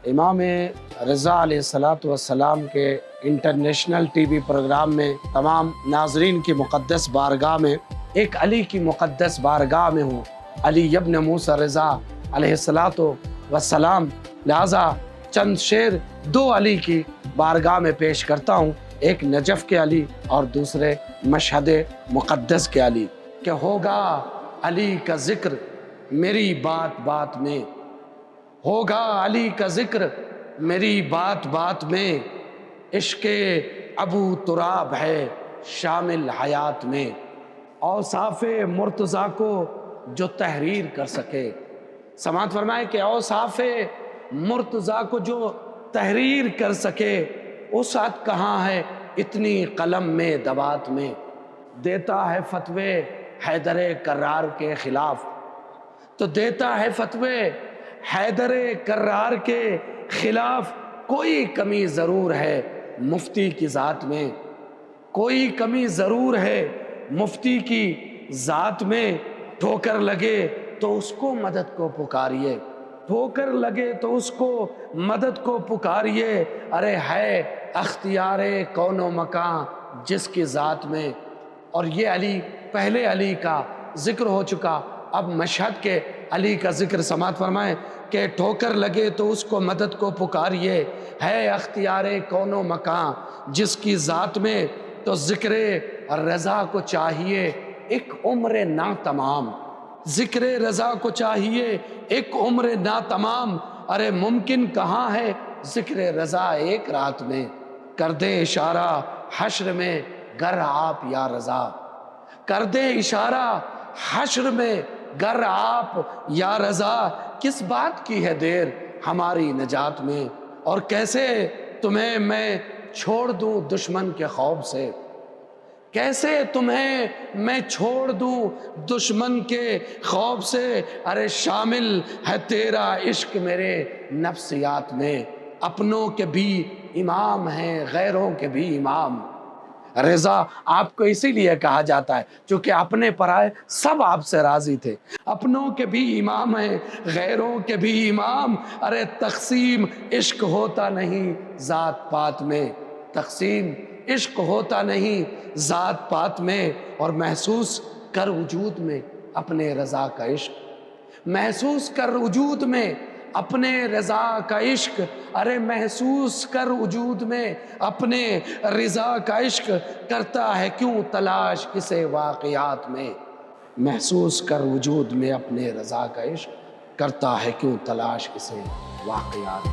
امام رضا علیہ الصلوۃ والسلام کے انٹرنیشنل ٹی وی پروگرام میں تمام ناظرین کی مقدس بارگاہ میں ایک علی کی مقدس بارگاہ میں ہوں، علی ابن موسیٰ رضا علیہ الصلوۃ والسلام، لہٰذا چند شعر دو علی کی بارگاہ میں پیش کرتا ہوں، ایک نجف کے علی اور دوسرے مشہد مقدس کے علی۔ کہ ہوگا علی کا ذکر میری بات بات میں، ہوگا علی کا ذکر میری بات بات میں، عشق ابو تراب ہے شامل حیات میں۔ اوصاف مرتضیٰ کو جو تحریر کر سکے، سماعت فرمائے کہ اوصاف مرتضیٰ کو جو تحریر کر سکے، وسعت کہاں ہے اتنی قلم میں دوات میں۔ دیتا ہے فتوے حیدر کرار کے خلاف، تو دیتا ہے فتوے حیدر کرار کے خلاف۔ کوئی کمی ضرور ہے مفتی کی ذات میں، کوئی کمی ضرور ہے مفتی کی ذات میں۔ ٹھوکر لگے تو اس کو مدد کو پکاریے، ٹھوکر لگے تو اس کو مدد کو پکاریے۔ ارے ہے اختیار کون و مکان جس کی ذات میں۔ اور یہ علی، پہلے علی کا ذکر ہو چکا، اب مشہد کے علی کا ذکر سماعت فرمائیں کہ ٹھوکر لگے تو اس کو مدد کو پکاریے، ہے اختیار کون و مکان جس کی ذات میں۔ تو ذکر رضا کو چاہیے ایک عمر ناتمام، ذکر رضا کو چاہیے ایک عمر ناتمام۔ ارے ممکن کہاں ہے ذکر رضا ایک رات میں، کر دے اشارہ حشر میں گر آپ یا رضا، کر دے اشارہ حشر میں گر آپ یا رضا۔ کس بات کی ہے دیر ہماری نجات میں، اور کیسے تمہیں میں چھوڑ دوں دشمن کے خوف سے، کیسے تمہیں میں چھوڑ دوں دشمن کے خوف سے۔ ارے شامل ہے تیرا عشق میرے نفسیات میں، اپنوں کے بھی امام ہیں غیروں کے بھی امام۔ رضا آپ کو اسی لیے کہا جاتا ہے چونکہ اپنے پرائے سب آپ سے راضی تھے، اپنوں کے بھی امام ہیں غیروں کے بھی امام۔ ارے تقسیم عشق ہوتا نہیں ذات پات میں، تقسیم عشق ہوتا نہیں ذات پات میں۔ اور محسوس کر وجود میں اپنے رضا کا عشق، محسوس کر وجود میں اپنے رضا کا عشق۔ ارے محسوس کر وجود میں اپنے رضا کا عشق، کرتا ہے کیوں تلاش کسے واقعات میں۔ محسوس کر وجود میں اپنے رضا کا عشق، کرتا ہے کیوں تلاش کسے واقعات میں۔